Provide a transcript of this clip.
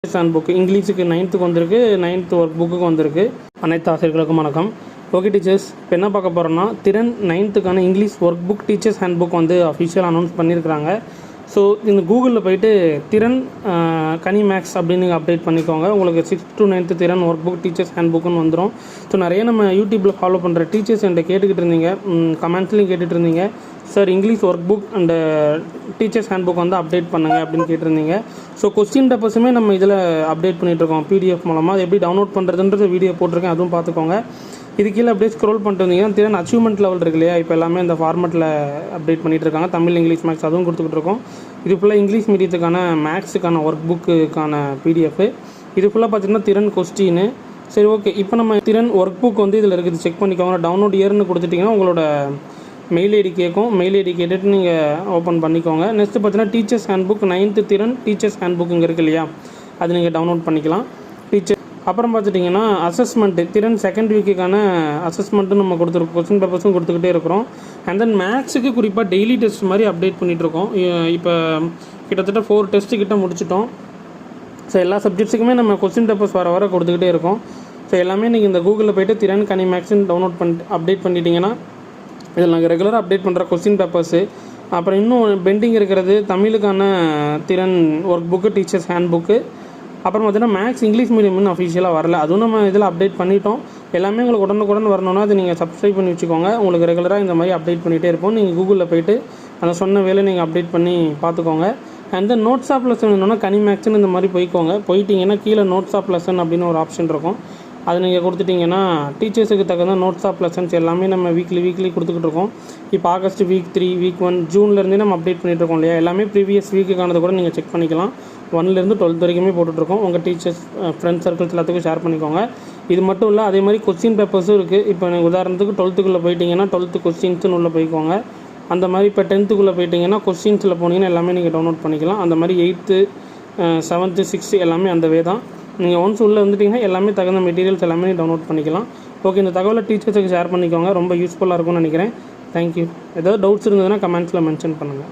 Hand book இங்கிலீஷுக்கு 9th வந்திருக்கு, 9th work book வந்திருக்கு. அனைத்து ஆசிரியர்களுக்கும் வணக்கம். ஓகே டீச்சர்ஸ், இப்போ என்ன பார்க்க போகிறோம்னா திறன் 9th English work book teachers hand book வந்து அஃபிஷியல் அனௌன்ஸ் பண்ணியிருக்கிறாங்க. ஸோ இந்த கூகுளில் போய்ட்டு திறன் கனி மேக்ஸ் அப்படின்னு நீங்கள் அப்டேட் பண்ணிக்கோங்க. உங்களுக்கு 6th to 9th திறன் ஒர்க் புக் டீச்சர்ஸ் ஹேண்ட் புக்குன்னு வந்துடும். ஸோ நிறைய நம்ம யூடியூப்பில் ஃபாலோ பண்ணுற டீச்சர்ஸ் என்கிட்ட கேட்டுக்கிட்டு இருந்தீங்க, கமெண்ட்ஸ்லையும் கேட்டுட்டு இருந்தீங்க, sir English work book and teachers hand book வந்து அப்டேட் பண்ணுங்கள் அப்படின்னு கேட்டிருந்தீங்க. ஸோ கொஸ்டின் டெப்பஸுமே நம்ம இதில் அப்டேட் பண்ணிகிட்ருக்கோம் பிடிஎஃப் மூலமாக. அது எப்படி டவுன்லோட் பண்ணுறதுன்றது வீடியோ போட்டிருக்கேன், அதுவும் பார்த்துக்கோங்க. இது கீழே அப்படியே ஸ்க்ரோல் பண்ணிட்டு வந்தீங்கன்னா திறன் அச்சீவ்மெண்ட் லெவல் இருக்கு இல்லையா, இப்போ எல்லாமே இந்த ஃபார்மெட்டில் அப்டேட் பண்ணிகிட்டு இருக்காங்க. தமிழ், இங்கிலீஷ், மேக்ஸ் அதுவும் கொடுத்துக்கிட்டு இருக்கோம். இது ஃபுல்லாக இங்கிலீஷ் மீடியத்துக்கான மேக்ஸுக்கான ஒர்க் புக்குக்கான பிடிஎஃப். இது ஃபுல்லாக பார்த்தீங்கன்னா திறன் கொஸ்டின். சரி, ஓகே. இப்போ நம்ம திறன் ஒர்க் புக் வந்து இதில் இருக்குது, செக் பண்ணிக்கோங்க. டவுன்லோட் இயர்னு கொடுத்துட்டிங்கன்னா உங்களோட மெயில் ஐடி கேட்கும். மெயில் ஐடி கேட்டுட்டு நீங்கள் ஓப்பன் பண்ணிக்கோங்க. நெக்ஸ்ட்டு பார்த்தீங்கன்னா டீச்சர்ஸ் ஹேண்ட் புக் 9th திறன் டீச்சர்ஸ் ஹேண்ட் புக் இங்கே இருக்குது இல்லையா, அது நீங்கள் டவுன்லோட் பண்ணிக்கலாம். அப்புறம் பார்த்துட்டிங்கன்னா அசஸ்மெண்ட்டு திறன் செகண்ட் வீக்குக்கான அசஸ்மெண்ட்டும் நம்ம கொடுத்துருக்கோம், கொஸ்டின் பேப்பர்ஸும் கொடுத்துக்கிட்டே இருக்கிறோம். அண்ட் தென் மேக்ஸுக்கு குறிப்பாக டெய்லி டெஸ்ட் மாதிரி அப்டேட் பண்ணிகிட்ருக்கோம். இப்போ கிட்டத்தட்ட 4 டெஸ்ட்டு கிட்ட முடிச்சிட்டோம். ஸோ எல்லா சப்ஜெக்ட்ஸுக்குமே நம்ம கொஸ்டின் பேப்பர்ஸ் வர கொடுத்துக்கிட்டே இருக்கோம். ஸோ எல்லாமே நீங்கள் இந்த கூகுளில் போய்ட்டு திறன் கனி மேக்ஸ்ன்னு டவுன்லோட் அப்டேட் பண்ணிட்டீங்கன்னா இதில் நாங்கள் ரெகுலராக அப்டேட் பண்ணுற கொஸ்டின் பேப்பர்ஸு, அப்புறம் இன்னும் பெண்டிங் இருக்கிறது தமிழுக்கான திறன் work book teachers hand book, அப்புறம் பார்த்தீங்கன்னா மேக்ஸ் இங்கிலீஷ் மீடியம்னு அஃபிஷியலாக வரல, அதுவும் நம்ம இதில் அப்டேட் பண்ணிட்டோம். எல்லாமே உங்களுக்கு உடனுக்குடன் வரணும்னா அது நீங்கள் சப்ஸ்கிரைப் பண்ணி வச்சுக்கோங்க. உங்களுக்கு ரெகுலராக இந்த மாதிரி அப்டேட் பண்ணிகிட்டே இருப்போம். நீங்கள் கூகுளில் போய்ட்டு அந்த சொன்ன வேலை நீங்கள் அப்டேட் பண்ணி பார்த்துக்கோங்க. And then notes of lesson வேணும்னா கனி மேக்ஸ்ன்னு இந்த மாதிரி போயிட்டீங்கன்னா கீழே நோட்ஸ் ஆஃப் லெசன் அப்படின்னு ஒரு ஆப்ஷன் இருக்கும். அது நீங்கள் கொடுத்துட்டிங்கன்னா டீச்சர்ஸுக்கு தகுந்த நோட்ஸ் ஆஃப் லெசன்ஸ் எல்லாமே நம்ம வீக்லி கொடுத்துக்கிட்டு இருக்கோம். இப்போ ஆகஸ்ட் வீக் 3, வீக் 1, ஜூன்லேருந்தே நம்ம அப்டேட் பண்ணிகிட்ருக்கோம் இல்லையா. எல்லாமே ப்ரீவியஸ் வீக்குக்கானது கூட நீங்கள் செக் பண்ணிக்கலாம். 1லேருந்து 12th வரைக்குமே போட்டுட்ருக்கோம். உங்கள் டீச்சர்ஸ் ஃப்ரெண்ட்ஸ் சர்க்கிள்ஸ் எல்லாத்துக்கும் ஷேர் பண்ணிக்கோங்க. இது மட்டும் இல்லை, அதே மாதிரி கொஸ்டின் பேப்பர்ஸும் இருக்குது. இப்போ நீங்கள் உதாரணத்துக்கு 12th போயிட்டீங்கன்னா 12th கொஸ்டின்ஸ்னு உள்ளே போய்க்கோங்க. அந்த மாதிரி இப்போ 10th போயிட்டீங்கன்னா கொஸ்டின்ஸில் போனீங்கன்னா எல்லாமே நீங்கள் டவுன்லோட் பண்ணிக்கலாம். அந்த மாதிரி 8th, 7th, 6th எல்லாமே அந்த வே தான். நீங்கள் ஒன்ஸ் உள்ளே வந்துட்டிங்கன்னா எல்லாமே தகுந்த மெட்டீரியல்ஸ் எல்லாமே டவுன்லோட் பண்ணிக்கலாம். ஓகே, இந்த தகவலை டீச்சர்ஸுக்கு ஷேர் பண்ணிக்கோங்க. ரொம்ப யூஸ்ஃபுல்லாக இருக்கும்னு நினைக்கிறேன். தேங்க்யூ. ஏதாவது டவுட்ஸ் இருந்ததுன்னா கமெண்ட்ஸில் மென்ஷன் பண்ணுங்கள்.